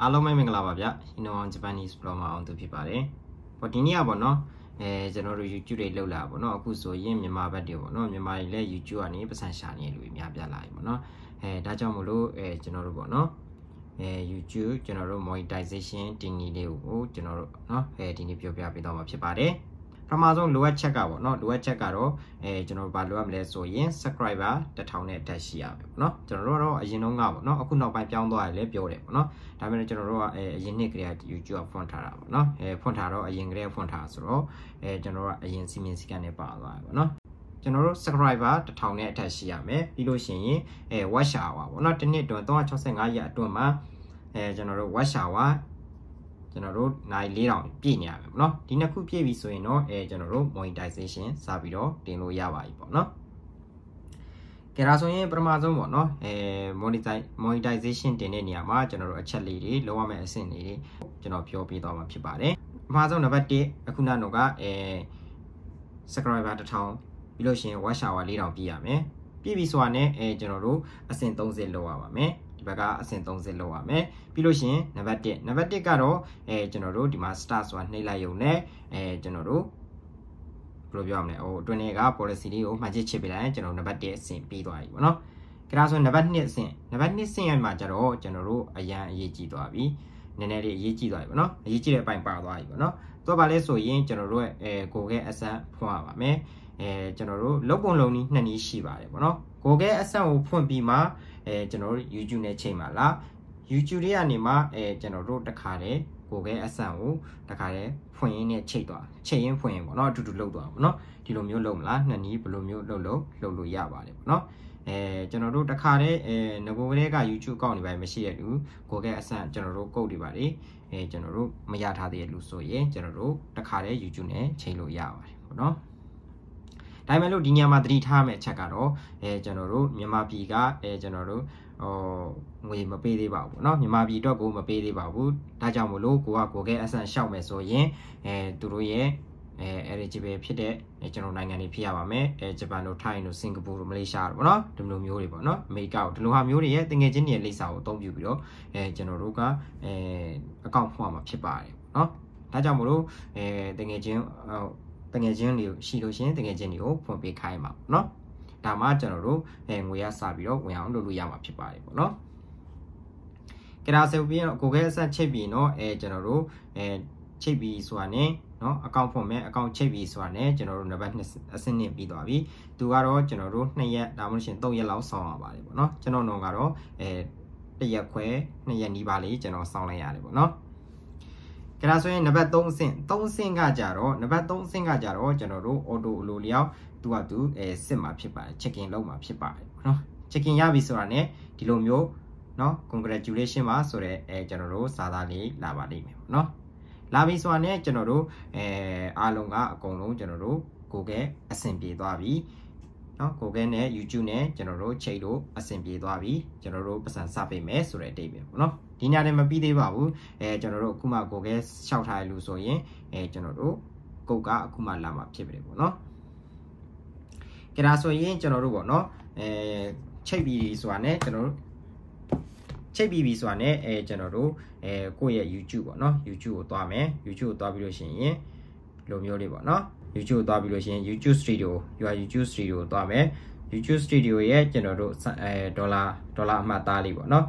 Alo mai mengala babya Hino Japanese Ploma on to pipare. But in here bono general YouTube lola bono aku so yin Myanmar bad bono Myanmar le YouTube ani pesan shani lui mya pya lai bono da jaw molo general bono YouTube general monetization တင်နည်းလေးကိုကျွန်တော်တို့เนาะဒီနေ့ပြောပြပေးတော့မှာဖြစ်ပါတယ်ပထမဆုံးလိုအပ်ချက်ကပေါ့เนาะလိုအပ်ချက်ကတော့ကျွန်တော်တို့ဘာလိုအပ်မလဲဆိုရင် subscriber 1000နဲ့တက်ရှိရမယ်ပေါ့เนาะကျွန်တော်တို့ကတော့အရင်တုန်းကပေါ့เนาะအခုနောက်ပိုင်းပြောင်းသွားရလဲပြောတယ်ပေါ့เนาะဒါပေမဲ့ကျွန်တော်တို့ကအရင်နှစ်ကလေးက YouTube ဖွင့်ထားတာပေါ့เนาะဖွင့်ထားတော့အရင်ကလေးဖွင့်ထားဆိုတော့ကျွန်တော်တို့ကအရင်စီမင်းစကန်နဲ့ပါသွားတယ်ပေါ့เนาะကျွန်တော်တို့ subscriber 1000နဲ့အထက်ရှိရမယ်ပြီးလို့ရှိရင်watch hour ပေါ့เนาะတစ်နှစ်အတွင်း365ရက်အတွင်းမှာကျွန်တော်တို့ watch hour ကျွန်တော်တို့နိုင်4000ပြည့်နေရမယ်ပေါ့နော်ဒီနှစ်ခုပြည့်ပြီဆိုရင်တော့ကျွန်တော်တို့ monetization စပြီးတော့တင်လို့ရပါပြီပေါ့နော်ကဲဒါဆိုရင်ပထမဆုံးပေါ့နော်monetization တင်တဲ့နေရာမှာကျွန်တော်တို့အချက်လေးတွေလောက်ရမယ့်အဆင့်လေးတွေကျွန်တော်ပြောပြသွားမှာဖြစ်ပါတယ်ပထမဆုံးနံပါတ်1အခုနကတော့subscriber 1000ပြီးလို့ရှိရင် watch hour 4000ပြည့်ရမယ်ပြည့်ပြီဆိုတာနဲ့ကျွန်တော်တို့အဆင့်30လောက်ရပါမယ်ဒီဘက်ကအဆင့်30လောက်ရမယ်ပြီးလို့ရှိရင်နံပါတ်1ကတော့ကျွန်တော်တို့ဒီမှာ start ဆိုတာနှိပ်လိုက်ရုံနဲ့ကျွန်တော်တို့ဘယ်လိုပြောရမလဲအတွင်းထဲက policy လေးကိုမှတ်ချက်ချစ်ပေးလိုက်ရင်ကျွန်တော်နံပါတ်1အဆင့်ပြီးသွားပြီပေါ့နော်ကြဒါဆိုနံပါတ်2အဆင့်ရမှာကျတော့ကျွန်တော်တို့အရန်အရေးကြီးသွားပြီနည်းနည်းလေးအရေးကြီးသွားပြီပေါ့နော်အရေးကြီးတဲ့အပိုင်းပါသွားပြီပေါ့နော်တော့ဗာလဲဆိုရင်ကျွန်တော်တို့ကိုယ်ကအဆင့်ဖွင့်ရပါမယ်ကျွန်တော်တို့လုံးပုံလုံးနည်း2နည်းရှိပါတယ်ပေါ့နော်ကိုယ်ကအဆင့်ကိုဖွင့်ပြီးမှကျွန်တော်တို့ YouTube နဲ့ချိန်ပါလား YouTube တွေကနေမှကျွန်တော်တို့တခါတည်းကိုယ်ကအဆင့်ကိုတခါတည်းဖွင့်ရင်းနဲ့ချိန်ရင်းဖွင့်ရင်းပေါ့နော်အတူတူလုပ်သွားပါပေါ့နော်ဒီလိုမျိုးလုပ်မလား2နည်းဘယ်လိုမျိုးလုပ်လို့ရပါတယ်ပေါ့နော်ကျွန်တော်တို့တခါတည်းငကိုကလေးက YouTube account တွေပဲမရှိရတူကိုယ်ကအဆင့်ကျွန်တော်တို့ကုတ်တွေပါလေကျွန်တော်တို့မရထားသေးတဲ့လူဆိုရင်ကျွန်တော်တို့တခါတည်း YouTube နဲ့ချိန်လို့ရပါတယ်ပေါ့နော်ဒါပေမဲ့လို့ဒီညမှာသတိထားမယ့်အချက်ကတော့ကျွန်တော်တို့မြန်မာပြည်ကကျွန်တော်တို့ငွေမပေးသေးပါဘူးเนาะမြန်မာပြည်အတွက်ကိုမပေးသေးပါဘူးဒါကြောင့်မလို့ကိုကအဆန်ရှောက်မယ်ဆိုရင်သူတို့ရဲ့eligible ဖြစ်တဲ့ကျွန်တော်နိုင်ငံတွေဖြစ်ရပါမယ်ဂျပန်တို့ထိုင်းတို့စင်ကာပူတို့မလေးရှားတို့ပေါ့เนาะဒီလိုမျိုးတွေပေါ့เนาะအမေရိကတို့ဒီလိုဟာမျိုးတွေရဲ့တငယ်ချင်းတွေရဲ့လိပ်စာကိုအသုံးပြုပြီးတော့ကျွန်တော်တို့ကအကောင့်ဖွင့်မှာဖြစ်ပါတယ်เนาะဒါကြောင့်မလို့တငယ်ချင်းတွေရှိလို့ရှင်တငယ်ချင်းတွေကိုဖွင့်ပေးခိုင်းပါเนาะဒါမှကျွန်တော်တို့ငွေရစပြီးတော့ဝင်အောင်လုပ်လို့ရမှာဖြစ်ပါတယ်ပေါ့เนาะကြဒါဆိုပြီးတော့ကိုယ်ကအဆက်ချိတ်ပြီးတော့ကျွန်တော်တို့ချိတ်ပြီးဆိုတာနဲ့เนาะအကောင့်ဖွင့်မယ်အကောင့်ချိတ်ပြီးဆိုတာနဲ့ကျွန်တော်တို့နံပါတ်2အဆင့်နဲ့ပြီးသွားပြီသူကတော့ကျွန်တော်တို့2ရက်ဒါမှမဟုတ်ရှင်3ရက်လောက်ဆောင်းရပါတယ်ပေါ့เนาะကျွန်တော်တို့ကတော့1ရက်ခွဲ2ရက်နီးပါးလေးကျွန်တော်ဆောင်းလိုက်ရတယ်ပေါ့เนาะကြဒါဆိုရင်နံပါတ်3အဆင့်ကကြတော့နံပါတ်3အဆင့်ကကြတော့ကျွန်တော်တို့ auto အလိုလျောက်သူစစ်မှာဖြစ်ပါတယ် check in လုပ်မှာဖြစ်ပါတယ်เนาะ check in ရပြီဆိုတာနဲ့ဒီလိုမျိုးเนาะ congratulation ပါဆိုတဲ့ကျွန်တော်တို့စာသားလေးလာပါလိမ့်မယ်เนาะလာပြီဆိုတာနဲ့ကျွန်တော်တို့အားလုံးကအကုန်လုံးကျွန်တော်တို့ကိုယ်ကအဆင်ပြေသွားပြီเนาะကိုယ်ကနဲ့ YouTube နဲ့ကျွန်တော်တို့ချိန်လို့အဆင်ပြေသွားပြီကျွန်တော်တို့ပတ်စံစပေးမယ်ဆိုတဲ့အတိတ်ပဲပေါ့เนาะဒီညနေမပြီးသေးပါဘူးကျွန်တော်တို့အခုမှကိုယ်ကရှောက်ထားရလို့ဆိုရင်ကျွန်တော်တို့ကုတ်ကအခုမှလာမှာဖြစ်ပြီပေါ့เนาะကြဒါဆိုရင်ကျွန်တော်တို့ပေါ့เนาะချိတ်ပြီးဆိုတာနဲ့ကျွန်တော်တို့ချိတ်ပြီးဆိုတာနဲ့ကျွန်တော်တို့ကိုယ့်ရဲ့ YouTube ပေါ့เนาะ YouTube ကိုသွားမယ် YouTube ကိုသွားပြီးလို့ရှိရင်လိုမျိုးလေးပေါ့เนาะ YouTube ကိုသွားပြီးလို့ရှိရင် YouTube Studio YouTube Studio ကိုသွားမယ် YouTube Studio ရဲ့ကျွန်တော်တို့ဒေါ်လာအမှတ်သားလေးပေါ့เนาะ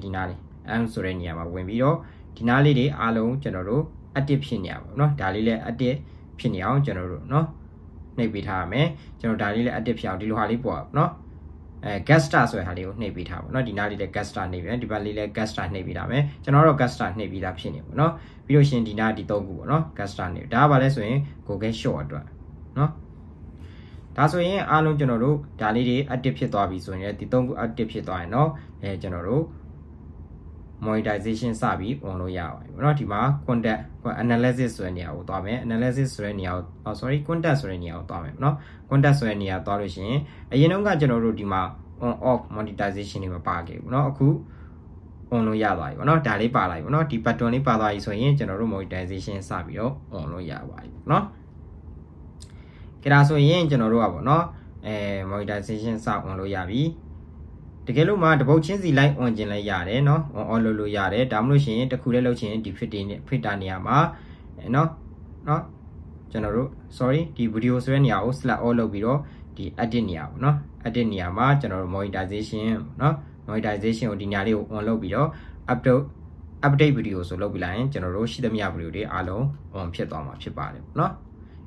ဒီနားလေး Aung ဆိုတဲ့နေရာမှာဝင်ပြီးတော့ဒီနားလေးတွေအားလုံးကျွန်တော်တို့ active ဖြစ်နေရပါပေါ့เนาะဒါလေးလည်း active ဖြစ်နေအောင်ကျွန်တော်တို့เนาะနှိပ်ပေးထားရမယ်ကျွန်တော်ဒါလေးလည်း active ဖြစ်အောင်ဒီလိုဟာလေးပေါ့เนาะguest star ဆိုတဲ့ဟာလေးကိုနှိပ်ပေးထားပါเนาะဒီနားလေးလည်း guest star နှိပ်ပေးဒီဘက်လေးလည်း guest star နှိပ်ပေးထားမယ်ကျွန်တော်တို့ guest star နှိပ်ပေးတာဖြစ်နေပါเนาะပြီးလို့ရှိရင်ဒီနားဒီ3ခုပေါ့เนาะ guest star နှိပ်ဒါကဘာလဲဆိုရင် Google Short အတွက်เนาะဒါဆိုရင်အားလုံးကျွန်တော်တို့ဒါလေးတွေ active ဖြစ်သွားပြီဆိုရင်ဒီ3ခု active ဖြစ်သွားရင်เนาะကျွန်တော်တို့ monetization စပြီး on လို့ရပါတယ်เนาะဒီမှာ content analysis ဆိုတဲ့နေရာကိုသွားမယ် analysis ဆိုတဲ့နေရာကို content ဆိုတဲ့နေရာကိုသွားမယ်เนาะ content ဆိုတဲ့နေရာသွားလို့ရှိရင်အရင်တုန်းကကျွန်တော်တို့ဒီမှာ on off monetization တွေမပါခဲ့ဘူးเนาะအခု on လို့ရသွားပြီပေါ့เนาะဒါလေးပါလိုက်ပေါ့เนาะဒီ button လေးပါသွားပြီဆိုရင်ကျွန်တော်တို့ monetization စပြီးတော့ on လို့ရပါပြီเนาะကြဒါဆိုရင်ကျွန်တော်တို့ကပေါ့เนาะmonetization စ on လို့ရပြီ တကယ်လို့မှတပုတ်ချင်းစီလိုက် on ကျင်လိုက်ရတယ်เนาะ on all လုပ်လို့ရတယ်ဒါမှမဟုတ်ရှင်တစ်ခုလည်းလုပ်ချင်ဒီ filter နေရာမှာเนาะကျွန်တော်တို့ sorry ဒီ video ဆိုတဲ့နေရာကို select all လုပ်ပြီးတော့ဒီ edit နေရာပေါ့เนาะ edit နေရာမှာကျွန်တော်တို့ monetization เนาะ monetization ကိုဒီနေရာလေးကို on လုပ်ပြီးတော့ update video ဆိုလုပ်ပြလိုက်ရင်ကျွန်တော်တို့ရှိသမျှ video တွေအားလုံး on ဖြစ်သွားမှာဖြစ်ပါတယ်ပေါ့เนาะ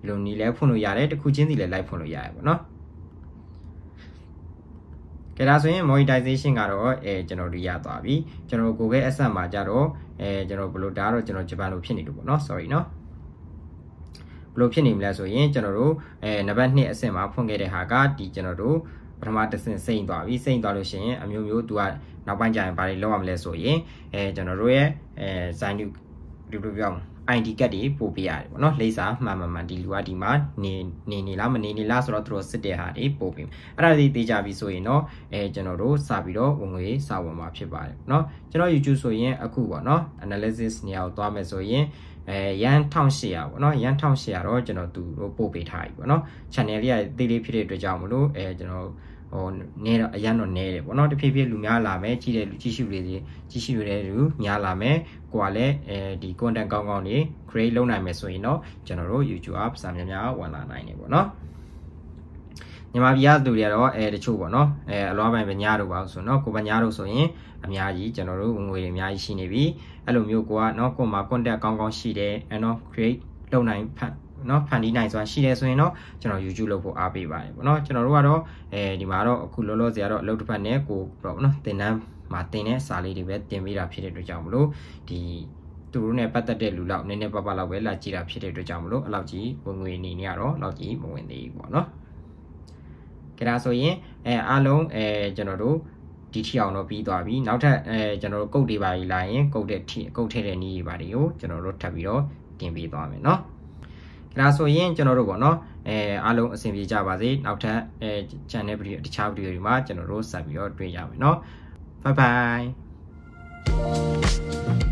ဒီလိုနီးလဲဖွင့်လို့ရတယ်တစ်ခုချင်းစီလည်း live ဖွင့်လို့ရတယ်ပေါ့เนาะကဲဒါဆိုရင် monetization ကတော့ကျွန်တော်တို့ရသွားပြီကျွန်တော် Google Ads မှာကြတော့ကျွန်တော်ဘယ်လိုဒါတော့ကျွန်တော်ဂျပန်လိုဖြစ်နေလို့ပေါ့เนาะ sorry เนาะဘယ်လိုဖြစ်နေမလဲဆိုရင်ကျွန်တော်တို့နံပါတ်2အဆင့်မှာဖွင့်ခဲ့တဲ့ဟာကဒီကျွန်တော်တို့ပထမတစ်ဆင့်စိမ့်သွားပြီစိမ့်သွားလို့ရှိရင်အမျိုးမျိုးသူကနောက်ပိုင်းကျရင်ဘာတွေလုပ်ရမလဲဆိုရင်ကျွန်တော်တို့ရဲ့ဇိုင်းဒီလိုပြောင်း ID ကတ်တွေပို့ပေးရတယ်ပေါ့နော်လိပ်စာမှန်ဒီလူကဒီမှာနေလားမနေလားဆိုတော့သူတို့စစ်တဲ့ဟာတွေပို့ပေးအဲ့ဒါတွေသိကြပြီဆိုရင်တော့ကျွန်တော်တို့စပြီးတော့ဝင်ငွေစာဝင်မှာဖြစ်ပါတယ်เนาะကျွန်တော် YouTube ဆိုရင်အခုပေါ့เนาะ analysis နေရာကိုသွားမယ်ဆိုရင်ရန်1800ပေါ့เนาะရန်1800တော့ကျွန်တော်သူတို့ပို့ပေးထားပြီပေါ့เนาะ channel လေးကသေးလေးဖြစ်တဲ့အတွက်ကြောင့်မလို့ကျွန်တော်နေတော့အရန်တော့နေတယ်ပေါ့เนาะတဖြည်းဖြည်းလူများလာမယ်ကြည့်တဲ့လူကြည့်ရှုတဲ့လူများလာမယ်ကိုကလည်းဒီ content ကောင်းတွေ create လုပ်နိုင်မယ်ဆိုရင်တော့ကျွန်တော်တို့ YouTube အပစာများဝင်လာနိုင်တယ်ပေါ့เนาะမြန်မာပြည်ကသူတွေကတော့တချို့ပေါ့เนาะအလွားပိုင်ပညာတို့ပါဆိုတော့ကိုပညာတို့ဆိုရင်အများကြီးကျွန်တော်တို့ငွေတွေအများကြီးရှိနေပြီအဲ့လိုမျိုးကိုကเนาะကိုမှာ content ကောင်းရှိတယ်เนาะ create လုပ်နိုင်เนาะဖန်တီးနိုင်ဆိုတာရှိတယ်ဆိုရင်တော့ကျွန်တော် YouTube လုပ်ဖို့အားပေးပါတယ်ပေါ့เนาะကျွန်တော်တို့ကတော့ဒီမှာတော့အခုလောလောဆယ်ကတော့အလုပ်တစ်ဖက်နဲ့ကိုပေါ့เนาะသင်တန်းမှာသင်တဲ့စာလေးတွေပဲသင်ပေးတာဖြစ်တဲ့အတွက်ကြောင့်မလို့ဒီသူတို့နဲ့ပတ်သက်တဲ့လူလောက်နည်းနည်းပါးပါးလောက်ပဲလာကြည့်တာဖြစ်တဲ့အတွက်ကြောင့်မလို့အဲ့လောက်ကြီးဝင်ငွေအနေနဲ့ကတော့လောက်ကြီးမဝင်သေးဘူးပေါ့เนาะကြဒါဆိုရင်အားလုံးကျွန်တော်တို့ဒီထီအောင်တော့ပြီးသွားပြီနောက်ထပ်ကျွန်တော်တို့ကုတ်တွေပါလာရင်ကုတ်ထည့်တဲ့နည်းတွေပါတွေကိုကျွန်တော်တို့ထပ်ပြီးတော့တင်ပေးသွားမယ်เนาะဒါဆိုရင်ကျွန်တော်တို့ပေါ့နော်အားလုံးအဆင်ပြေကြပါစေနောက်ထပ်channel video တခြား video တွေမှာကျွန်တော်တို့ဆက်ပြီးတော့တွေ့ကြမယ်เนาะ bye bye